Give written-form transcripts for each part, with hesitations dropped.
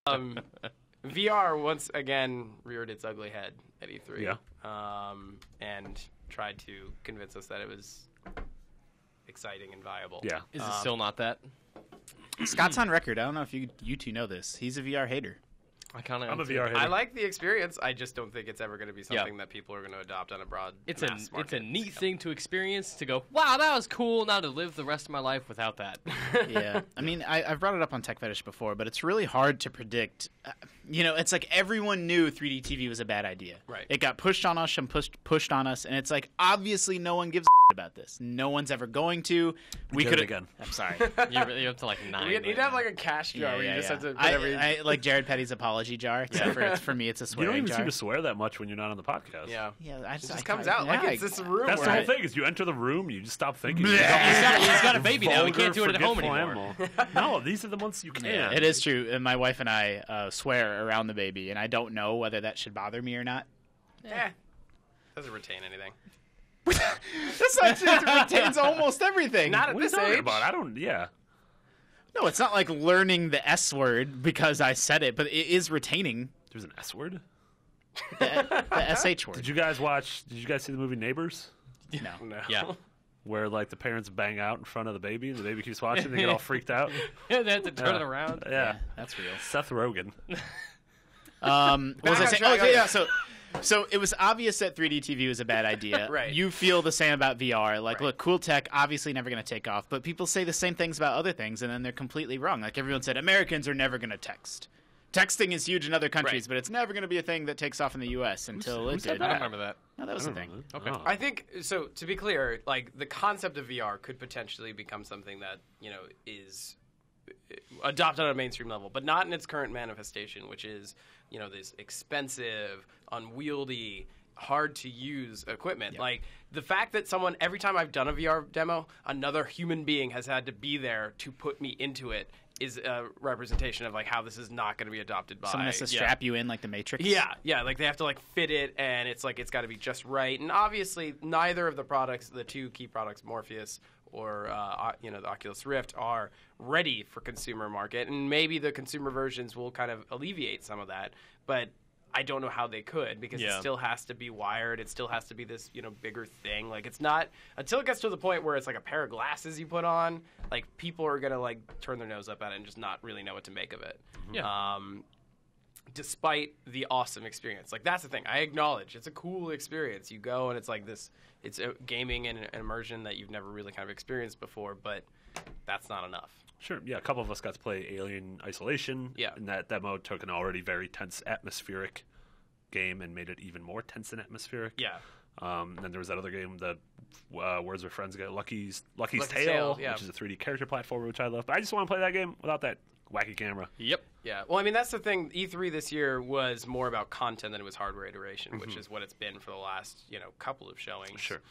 VR once again reared its ugly head at E3. Yeah. And tried to convince us that it was exciting and viable. Yeah. Is it still not that? Scott's on record. I don't know if you two know this. He's a VR hater. I'm a VR hater. I like the experience. I just don't think it's ever going to be something that people are going to adopt on a broad It's mass a market neat scale. thing to experience, to go, wow, that was cool, now to live the rest of my life without that. Yeah. I mean, I've brought it up on Tech Fetish before, but it's really hard to predict. It's like everyone knew 3D TV was a bad idea. Right. It got pushed on us and pushed on us, and it's like, obviously no one gives a about this. No one's ever going to. We Did could it again. I'm sorry. You're up to like 9. You need to have like a cash jar where you just have to put every... I like Jared Petty's apology jar, except for me, it's a You swearing don't even jar. seem to swear that much when you're not on the podcast. Yeah. Yeah, It just comes out like it's this room. That's the where whole thing. Is you enter the room, you just stop thinking. He's got a baby now. He can't do it at home Vulgar, anymore. forgetful animal. No, these are the ones you can. Yeah, it is true. And my wife and I swear around the baby, and I don't know whether that should bother me or not. Doesn't retain anything. That's not true. It retains almost everything. Not at What are you this talking age. about? I don't. Yeah. No, it's not like learning the S word because I said it, but it is retaining There's an S word. the SH word. Did you guys see the movie Neighbors? No. No. Yeah. Where like the parents bang out in front of the baby and the baby keeps watching, they get all freaked out. They have to turn it around. Yeah. That's real. Seth Rogen. What was I Back saying? on Oh, track. yeah. So it was obvious that 3D TV was a bad idea. Right. You feel the same about VR. Like, Right. look, cool tech, obviously never going to take off. But people say the same things about other things, and then they're completely wrong. Like, everyone said, Americans are never going to text. Texting is huge in other countries, Right. but it's never going to be a thing that takes off in the U.S. until it did. I don't remember that. No, that was the thing. Okay. I think so. To be clear, like the concept of VR could potentially become something that is adopted on a mainstream level, but not in its current manifestation, which is this expensive, unwieldy, hard to use equipment. Yep. Like the fact that every time I've done a VR demo, another human being has had to be there to put me into it is a representation of like how this is not going to be adopted by Someone has to strap you in like the Matrix. yeah, like they have to like fit it, and it's got to be just right. And obviously, neither of the products, the two key products, Morpheus or the Oculus Rift, are ready for consumer market. And maybe the consumer versions will kind of alleviate some of that, but I don't know how they could, because it still has to be wired. It still has to be this, bigger thing. Like it's not until it gets to the point where it's like a pair of glasses you put on, like people are gonna like turn their nose up at it and just not really know what to make of it. Yeah. Despite the awesome experience, like that's the thing. I acknowledge it's a cool experience. You go and it's like this. It's a gaming and an immersion that you've never really kind of experienced before, but that's not enough. Sure. Yeah, a couple of us got to play Alien Isolation. Yeah. And that demo took an already very tense, atmospheric game and made it even more tense and atmospheric. Yeah. Then there was that other game, the Words with Friends, Lucky's Lucky's Tale, Tale, yeah. which is a 3D character platformer, which I love. But I just want to play that game without that wacky camera. Yep. Yeah. Well, I mean, that's the thing. E3 this year was more about content than it was hardware iteration, which is what it's been for the last, couple of showings. Sure.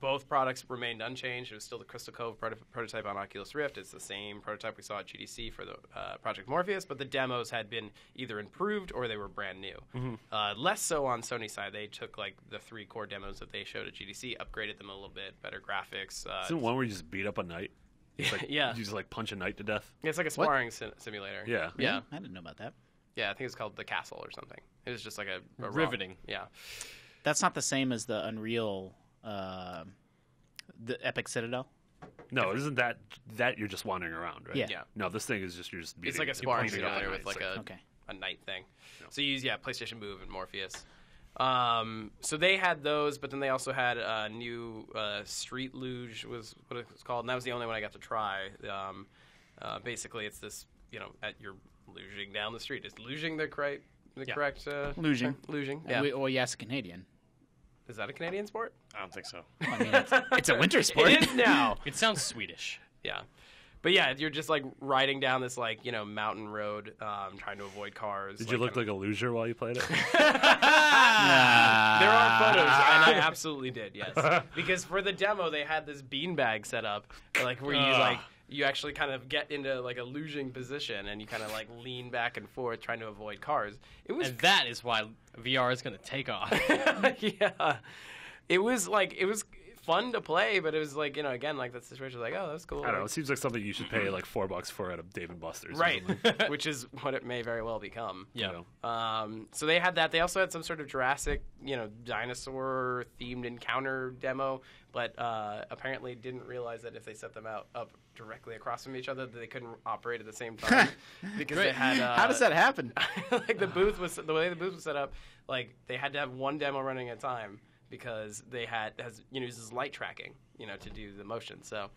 Both products remained unchanged. It was still the Crystal Cove prototype on Oculus Rift. It's the same prototype we saw at GDC for the Project Morpheus, but the demos had been either improved or they were brand new. Less so on Sony's side. They took like the 3 core demos that they showed at GDC, upgraded them a little bit, better graphics. Isn't one where you just beat up a knight? It's like, Yeah. You just like punch a knight to death? It's like a sparring simulator. Yeah. Yeah. I didn't know about that. Yeah, I think it's called The Castle or something. It was just like a Riveting. Yeah. That's not the same as the Unreal, the Epic Citadel. No, isn't that you're just wandering around, right? Yeah. Yeah. No, this thing is just you're just beating. It's like a you're sparring punching up simulator a with knight. like Okay. a night thing. Yeah. So you use PlayStation Move and Morpheus. So they had those, but then they also had a new Street Luge was what it was called, and that was the only one I got to try. Basically, it's this you're luging down the street. Is luging the correct? Luging. Luging. Yeah. Well, yes, Canadian. Is that a Canadian sport? I don't think so. I mean, it's a winter sport. It is now. It sounds Swedish. Yeah. But yeah, you're just like riding down this mountain road, trying to avoid cars. Did you look like a loser while you played it? There are photos, and I absolutely did, yes. Because for the demo, they had this beanbag set up, like where you actually kind of get into like a luging position, and you kind of like lean back and forth trying to avoid cars. It was And that is why VR is going to take off. yeah. It was fun to play, but it was like, again, like that situation, like, oh, that's cool. I don't know. It seems like something you should pay like $4 for at a Dave and Buster's. or Right, something. which is what it may very well become. Yeah. So they had that. They also had some sort of Jurassic, dinosaur-themed encounter demo, but apparently didn't realize that if they set them up directly across from each other, that they couldn't operate at the same time because they had. How does that happen? Like the way the booth was set up, like they had to have one demo running at a time because they uses light tracking, to do the motion. So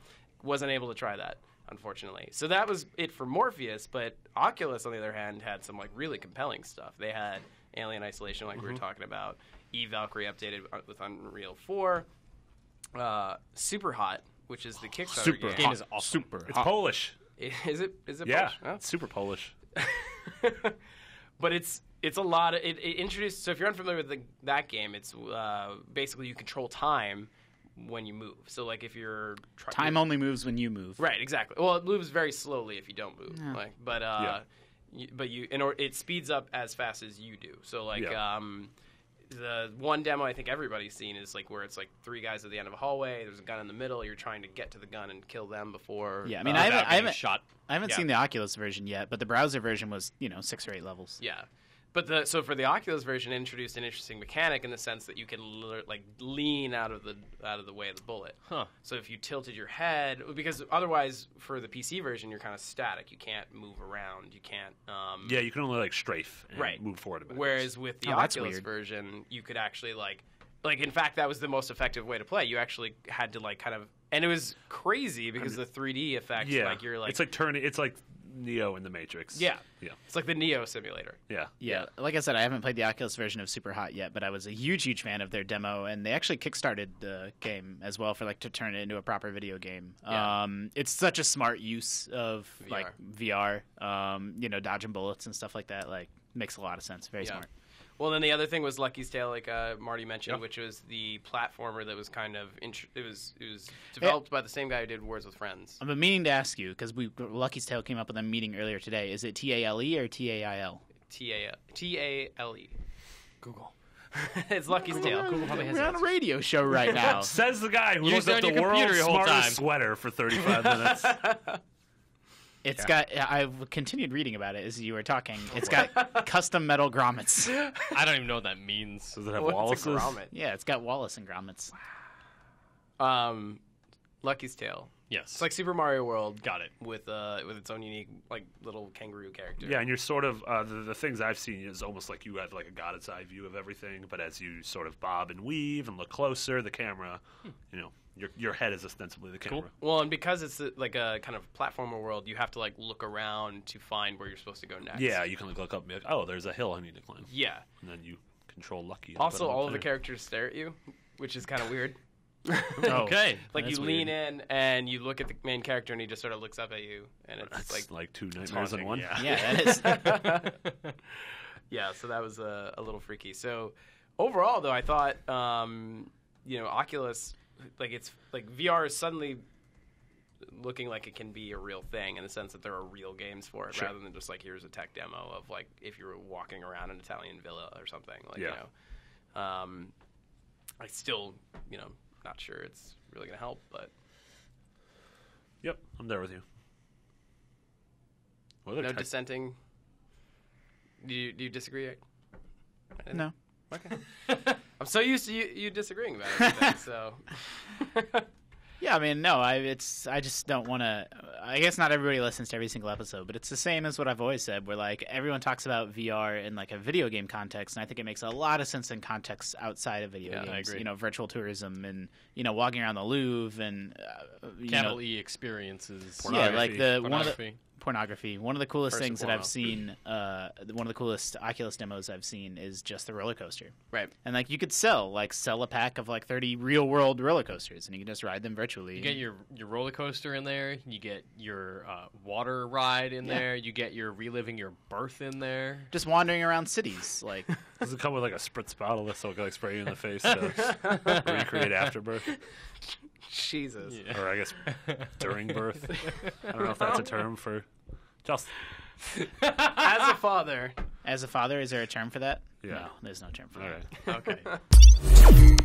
wasn't able to try that, unfortunately. So that was it for Morpheus, but Oculus, on the other hand, had some like really compelling stuff. They had Alien Isolation, like we were talking about, Valkyrie updated with Unreal 4, Super Hot, which is the Kickstarter game. Game is awesome. It's Polish. Is it Yeah, Polish? Oh. it's super Polish. But it's a lot of it introduced. So if you're unfamiliar with that game, it's basically you control time when you move. So like if you're Time only moves when you move. right, exactly. Well, it moves very slowly if you don't move. Yeah. But it speeds up as fast as you do. So like Yeah. the one demo I think everybody's seen is like where it's like three guys at the end of a hallway. There's a gun in the middle. You're trying to get to the gun and kill them before. Yeah, I mean, without I getting haven't shot. I haven't Yeah. seen the Oculus version yet, but the browser version was 6 or 8 levels. Yeah. But so for the Oculus version, it introduced an interesting mechanic in the sense that you can lean out of the way of the bullet. Huh. So if you tilted your head, because otherwise for the PC version you're kind of static. You can't move around. You can't. Yeah, you can only like strafe and Right. move forward a bit. Whereas with the Oh, that's Oculus weird. version, you could actually like in fact that was the most effective way to play. You actually had to like kind of, and it was crazy because the 3D effects. yeah, Like you're like it's like turning. It's like Neo in the Matrix. yeah. yeah, It's like the Neo simulator. yeah. Yeah, like I said, I haven't played the Oculus version of Super Hot yet, but I was a huge fan of their demo, and they actually kickstarted the game as well for to turn it into a proper video game. Yeah. It's such a smart use of VR. like VR, dodging bullets and stuff like that. Like makes a lot of sense. Very Yeah. smart. Well, then the other thing was Lucky's Tale, like Marty mentioned, Yep. which was the platformer that was kind of it was developed by the same guy who did Wars with Friends. I've been meaning to ask you because Lucky's Tale came up in a meeting earlier today. Is it TALE or TAIL? TALE. Google. It's Lucky's Tale. Google probably has We're the on a answer. radio show right now. Says the guy who Used looked up it on the your computer world's your whole smartest time. sweater for 35 minutes. It's got. I've continued reading about it as you were talking. It's got custom metal grommets. I don't even know what that means. Does it have What's a Wallace's? grommet? Yeah, it's got Wallace and grommets. Lucky's Tale. Yes. It's like Super Mario World. Got it. With its own unique like little kangaroo character. Yeah, and you're sort of the things I've seen is almost like you have like a god's eye view of everything, but as you sort of bob and weave and look closer, the camera, your head is ostensibly the camera. Well, and because it's like a kind of platformer world, you have to like look around to find where you're supposed to go next. Yeah, you can look up and be like, oh, there's a hill I need to climb, Yeah. and then you control Lucky. and Also, put him up all of the there. characters stare at you, which is kind of weird. Okay. Like That's you lean in and you look at the main character and he just sort of looks up at you, and it's That's like like two nightmares in haunting, one. yeah. Yeah, that is. yeah. So that was a little freaky. So overall, though, I thought Oculus, like it's like VR is suddenly looking like it can be a real thing in the sense that there are real games for it, Sure. rather than just like here's a tech demo of like if you were walking around an Italian villa or something. Like Yeah. I still not sure it's really gonna help, but Yep, I'm there with you. What other no tech- dissenting. Do you disagree? No. Okay. I'm so used to you disagreeing about everything, so. Yeah, I mean, no. I just don't want to. I guess not everybody listens to every single episode, but it's the same as what I've always said. Where like everyone talks about VR in like a video game context, and I think it makes a lot of sense in contexts outside of video Yeah, I games. agree. Virtual tourism and walking around the Louvre and Capital E experiences. yeah, like the one of the Pornography. pornography. One of the coolest Person things that porno. I've seen, one of the coolest Oculus demos I've seen is just the roller coaster. Right. And like you could sell a pack of like 30 real world roller coasters, and you can just ride them virtually. You get your roller coaster in there. You get your water ride in Yeah. there. You get your reliving your birth in there. just wandering around cities, like Does it come with like a spritz bottle so it can like spray you in the face to recreate afterbirth? Jesus. Yeah. Or I guess during birth. I don't know if that's a term for just. As a father. as a father, is there a term for that? Yeah. No, there's no term for All that. right. Okay.